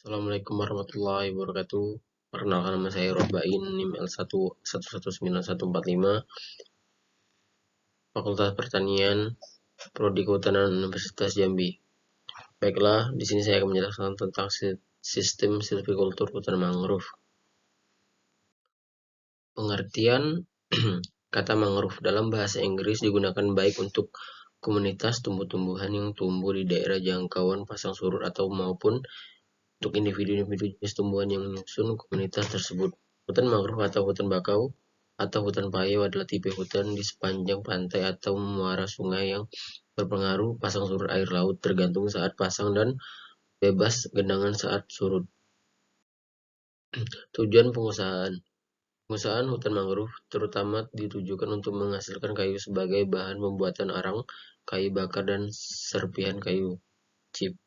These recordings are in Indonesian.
Assalamualaikum warahmatullahi wabarakatuh. Perkenalkan, nama saya Robain, NIM L1119145, Fakultas Pertanian, Prodi Kehutanan Universitas Jambi. Baiklah, di sini saya akan menjelaskan tentang sistem silvikultur hutan mangrove. Pengertian kata mangrove dalam bahasa Inggris digunakan baik untuk komunitas tumbuh-tumbuhan yang tumbuh di daerah jangkauan pasang surut atau maupun untuk individu-individu jenis tumbuhan yang menyusun komunitas tersebut. Hutan mangrove atau hutan bakau atau hutan payau adalah tipe hutan di sepanjang pantai atau muara sungai yang berpengaruh pasang surut air laut tergantung saat pasang dan bebas genangan saat surut. Tujuan pengusahaan hutan mangrove terutama ditujukan untuk menghasilkan kayu sebagai bahan pembuatan arang, kayu bakar, dan serpihan kayu chip.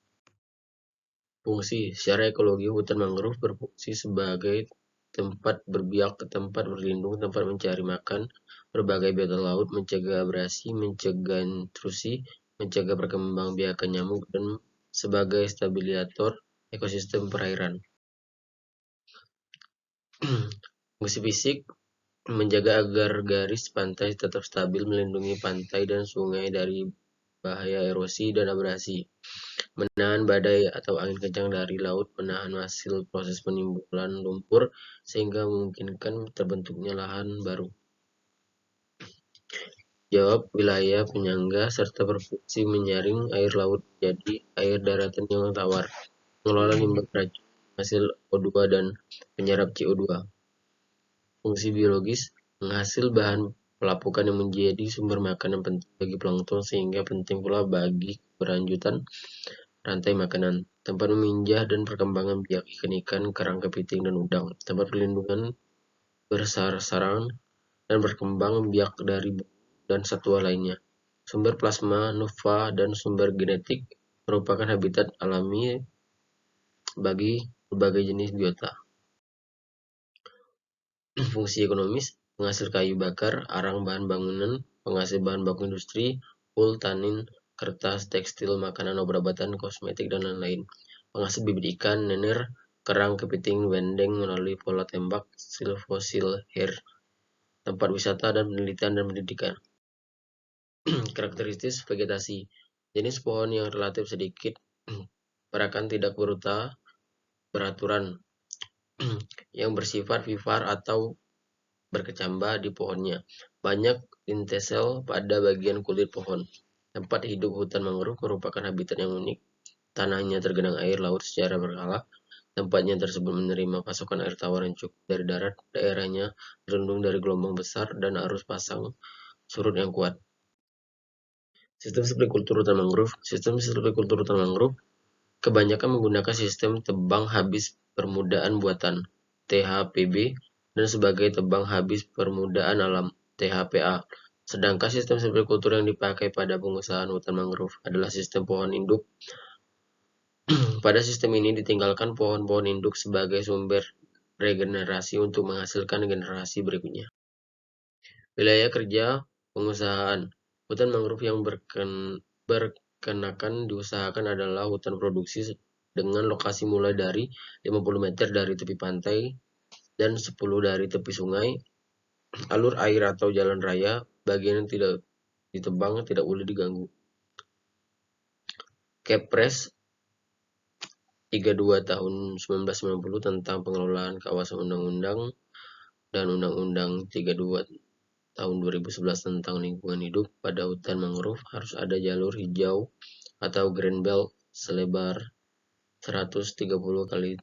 Fungsi secara ekologi, hutan mangrove berfungsi sebagai tempat berbiak, tempat berlindung, tempat mencari makan berbagai biota laut, mencegah abrasi, mencegah intrusi, mencegah perkembangbiakan nyamuk, dan sebagai stabilisator ekosistem perairan. Fungsi fisik menjaga agar garis pantai tetap stabil, melindungi pantai dan sungai dari bahaya erosi dan abrasi, menahan badai atau angin kencang dari laut, menahan hasil proses penimbunan lumpur sehingga memungkinkan terbentuknya lahan baru. Jawab wilayah penyangga serta berfungsi menyaring air laut menjadi air daratan yang tawar, mengelola limbah beracun, hasil O2 dan penyerap CO2. Fungsi biologis menghasil bahan pelapukan yang menjadi sumber makanan penting bagi plankton sehingga penting pula bagi keberlanjutan rantai makanan, tempat meminjah dan perkembangan biak ikan-ikan, kerang kepiting, dan udang, tempat perlindungan bersarang dan berkembang biak dari dan satwa lainnya, sumber plasma, nuva, dan sumber genetik, merupakan habitat alami bagi berbagai jenis biota. Fungsi ekonomis, penghasil kayu bakar, arang bahan bangunan, penghasil bahan baku industri, wool, tanin, kertas, tekstil, makanan, obat-obatan, kosmetik, dan lain-lain. Penghasil bibit ikan, nener, kerang, kepiting, bendeng melalui pola tembak, silfosil hair, tempat wisata dan penelitian dan pendidikan. Karakteristik vegetasi, jenis pohon yang relatif sedikit perakan tidak beraturan yang bersifat vivipar atau berkecambah di pohonnya. Banyak lintesel pada bagian kulit pohon. Tempat hidup hutan mangrove merupakan habitat yang unik. Tanahnya tergenang air laut secara berkala. Tempatnya tersebut menerima pasokan air tawar yang cukup dari darat. Daerahnya terlindung dari gelombang besar dan arus pasang surut yang kuat. Sistem silvikultur hutan mangrove. Sistem silvikultur hutan mangrove kebanyakan menggunakan sistem tebang habis permudaan buatan (THPB) dan sebagai tebang habis permudaan alam (THPA). Sedangkan sistem silvikultur yang dipakai pada pengusahaan hutan mangrove adalah sistem pohon induk. Pada sistem ini ditinggalkan pohon-pohon induk sebagai sumber regenerasi untuk menghasilkan generasi berikutnya. Wilayah kerja pengusahaan hutan mangrove yang berkenakan diusahakan adalah hutan produksi dengan lokasi mulai dari 50 meter dari tepi pantai dan 10 dari tepi sungai, alur air atau jalan raya. Bagian yang tidak ditebang tidak boleh diganggu. Kepres 32 tahun 1990 tentang pengelolaan kawasan undang-undang dan Undang-Undang 32 tahun 2011 tentang lingkungan hidup. Pada hutan mangrove harus ada jalur hijau atau green belt selebar 130 kali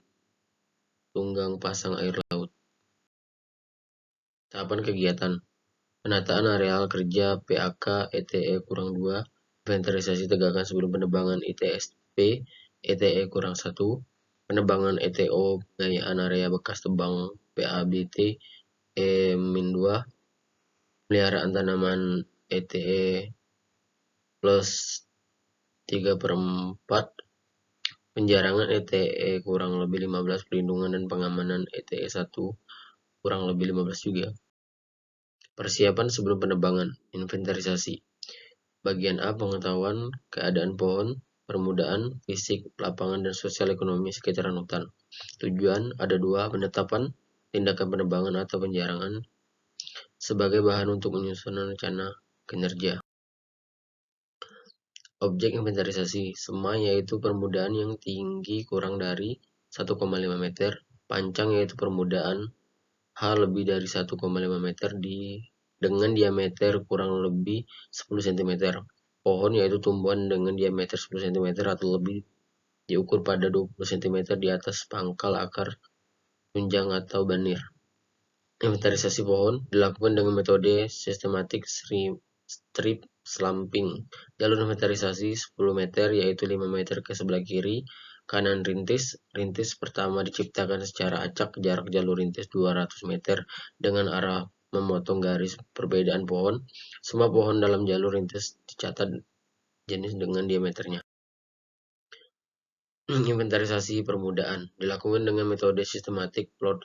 tunggang pasang air laut. Tahapan kegiatan: penataan areal kerja PAK ETE kurang 2, inventarisasi tegakkan sebelum penebangan ITSP ETE kurang 1, penebangan ETO pengayaan area bekas tebang PABT E-2, peliharaan tanaman ETE plus 3/4, penjarangan ETE kurang lebih 15, pelindungan dan pengamanan ETE 1 kurang lebih 15 juga. Persiapan sebelum penebangan, inventarisasi. Bagian A, pengetahuan keadaan pohon, permukaan, fisik, lapangan, dan sosial ekonomi sekitaran hutan. Tujuan ada dua, penetapan tindakan penebangan atau penjarangan sebagai bahan untuk menyusun rencana kinerja. Objek inventarisasi sema yaitu permukaan yang tinggi kurang dari 1,5 meter, panjang yaitu permukaan H lebih dari 1,5 meter dengan diameter kurang lebih 10 cm. Pohon yaitu tumbuhan dengan diameter 10 cm atau lebih diukur pada 20 cm di atas pangkal akar tunjang atau banir. Inventarisasi pohon dilakukan dengan metode sistematik strip slumping. Jalur inventarisasi 10 meter yaitu 5 meter ke sebelah kiri kanan rintis. Rintis pertama diciptakan secara acak, jarak jalur rintis 200 meter dengan arah memotong garis perbedaan pohon. Semua pohon dalam jalur rintis dicatat jenis dengan diameternya. Inventarisasi permukaan dilakukan dengan metode sistematik plot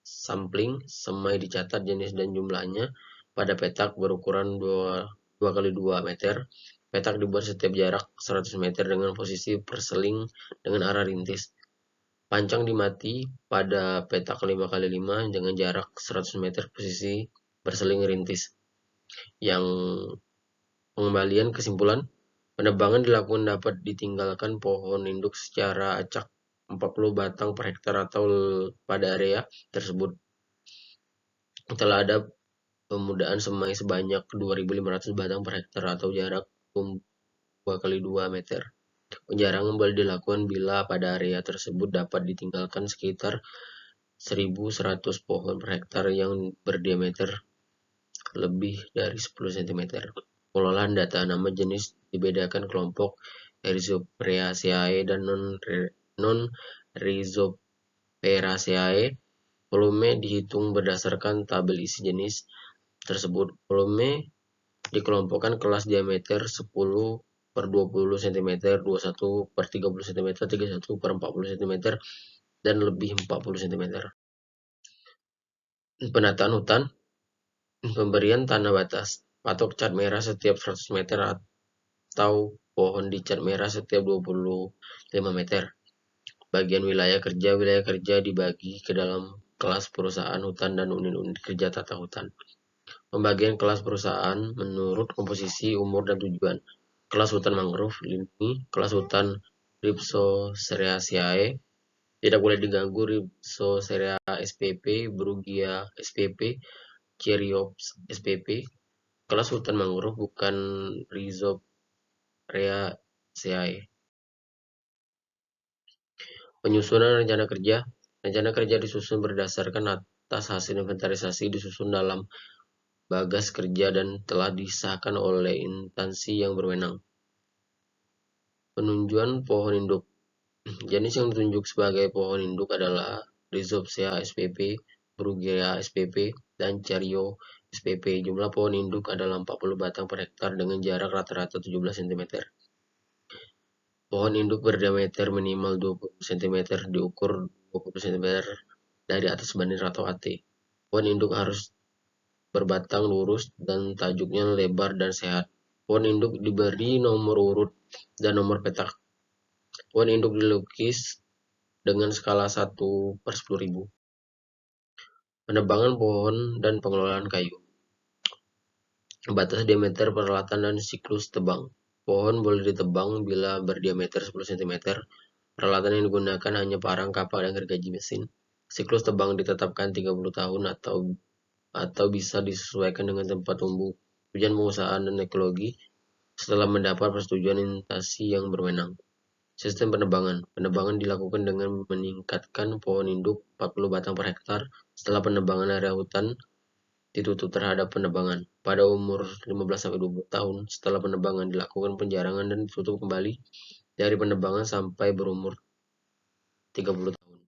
sampling. Semai dicatat jenis dan jumlahnya pada petak berukuran 2x2 meter. Petak dibuat setiap jarak 100 meter dengan posisi perseling dengan arah rintis. Pancang dimati pada petak 5x5 dengan jarak 100 meter posisi perseling rintis. Yang pengembalian kesimpulan, penebangan dilakukan dapat ditinggalkan pohon induk secara acak 40 batang per hektar atau pada area tersebut. Telah ada pemudaan semai sebanyak 2.500 batang per hektar atau jarak 2x2 meter. Penjarangan boleh dilakukan bila pada area tersebut dapat ditinggalkan sekitar 1.100 pohon per hektar yang berdiameter lebih dari 10 cm. Pengelolaan data nama jenis dibedakan kelompok Rhizoperaceae dan non-Rhizoperaceae. Volume dihitung berdasarkan tabel isi jenis tersebut. Volume dikelompokkan kelas diameter 10 per 20 cm, 21 per 30 cm, 31 per 40 cm, dan lebih 40 cm. Penataan hutan, pemberian tanah batas, patok cat merah setiap 100 meter atau pohon dicat merah setiap 25 meter. Bagian wilayah kerja dibagi ke dalam kelas perusahaan hutan dan unit-unit kerja tata hutan. Pembagian kelas perusahaan menurut komposisi, umur, dan tujuan. Kelas hutan mangrove, lindungi. Kelas hutan Rhizoperaceae, tidak boleh diganggu. Rhizoperaceae spp, Brugia spp, Cheriops spp. Kelas hutan mangrove bukan Rhizoperaceae. Penyusunan rencana kerja. Rencana kerja disusun berdasarkan atas hasil inventarisasi disusun dalam bagas kerja dan telah disahkan oleh instansi yang berwenang. Penunjuan pohon induk. Jenis yang ditunjuk sebagai pohon induk adalah Rhizoperaceae spp, Bruguiera spp, dan Cheriops spp. Jumlah pohon induk adalah 40 batang per hektar dengan jarak rata-rata 17 cm. Pohon induk berdiameter minimal 20 cm diukur 20 cm dari atas banir atau AT. Pohon induk harus berbatang lurus dan tajuknya lebar dan sehat. Pohon induk diberi nomor urut dan nomor petak. Pohon induk dilukis dengan skala 1/10.000. Penebangan pohon dan pengelolaan kayu. Batas diameter peralatan dan siklus tebang. Pohon boleh ditebang bila berdiameter 10 cm. Peralatan yang digunakan hanya parang, kapak, dan gergaji mesin. Siklus tebang ditetapkan 30 tahun atau bisa disesuaikan dengan tempat tumbuh, tujuan pengusahaan, dan ekologi setelah mendapat persetujuan instansi yang berwenang. Sistem penebangan. Penebangan dilakukan dengan meningkatkan pohon induk 40 batang per hektar. Setelah penebangan, area hutan ditutup terhadap penebangan. Pada umur 15-20 tahun setelah penebangan dilakukan penjarangan dan ditutup kembali dari penebangan sampai berumur 30 tahun.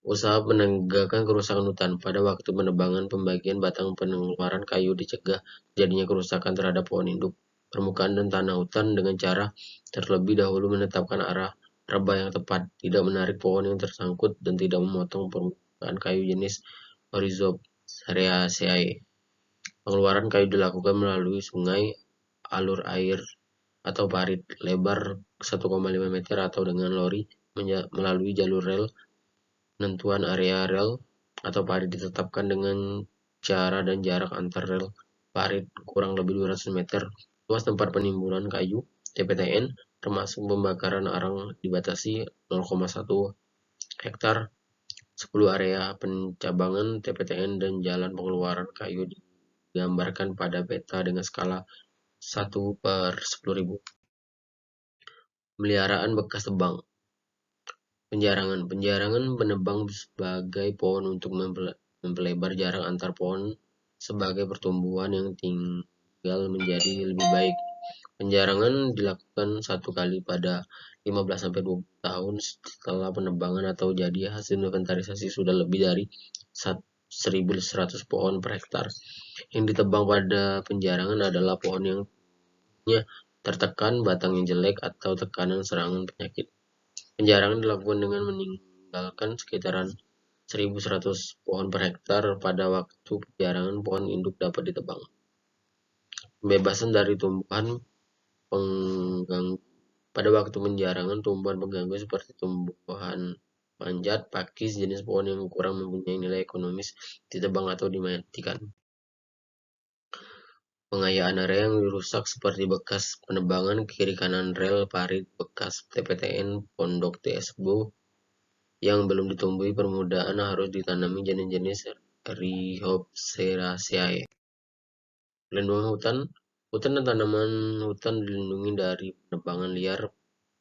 Usaha menegakkan kerusakan hutan. Pada waktu penebangan, pembagian batang pengeluaran kayu dicegah jadinya kerusakan terhadap pohon induk, permukaan, dan tanah hutan dengan cara terlebih dahulu menetapkan arah rebah yang tepat, tidak menarik pohon yang tersangkut, dan tidak memotong permukaan kayu jenis Rhizoperaceae. Pengeluaran kayu dilakukan melalui sungai, alur air, atau parit lebar 1,5 meter atau dengan lori melalui jalur rel. Penentuan area rel atau parit ditetapkan dengan cara dan jarak antar rel parit kurang lebih 200 meter. Luas tempat penimbunan kayu (TPTN) termasuk pembakaran arang dibatasi 0,1 hektar. 10 area pencabangan TPTN dan jalan pengeluaran kayu digambarkan pada peta dengan skala 1/10.000. Pemeliharaan bekas tebang. Penjarangan penebang sebagai pohon untuk memperlebar jarak antar pohon sebagai pertumbuhan yang tinggal menjadi lebih baik. Penjarangan dilakukan 1 kali pada 15-20 tahun setelah penebangan atau jadi hasil inventarisasi sudah lebih dari 1.100 pohon per hektar. Yang ditebang pada penjarangan adalah pohon yang tertekan, batang yang jelek, atau tekanan serangan penyakit. Penjarangan dilakukan dengan meninggalkan sekitaran 1.100 pohon per hektar. Pada waktu penjarangan, pohon induk dapat ditebang. Pembebasan dari tumbuhan pengganggu. Pada waktu penjarangan, tumbuhan pengganggu seperti tumbuhan panjat, pakis, jenis pohon yang kurang mempunyai nilai ekonomis ditebang atau dimatikan. Pengayaan area yang dirusak seperti bekas penebangan kiri kanan rel parit, bekas TPTN, pondok TSBO yang belum ditumbuhi permudahan harus ditanami jenis-jenis Rhizopseraceae. Pelindungan hutan. Hutan dan tanaman hutan dilindungi dari penebangan liar,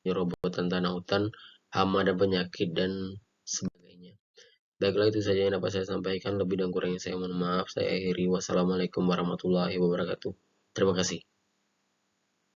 penyerobotan tanah hutan, hama dan penyakit, dan sebagainya. Baiklah, itu saja yang dapat saya sampaikan. Lebih dan kurangnya saya mohon maaf. Saya akhiri. Wassalamualaikum warahmatullahi wabarakatuh. Terima kasih.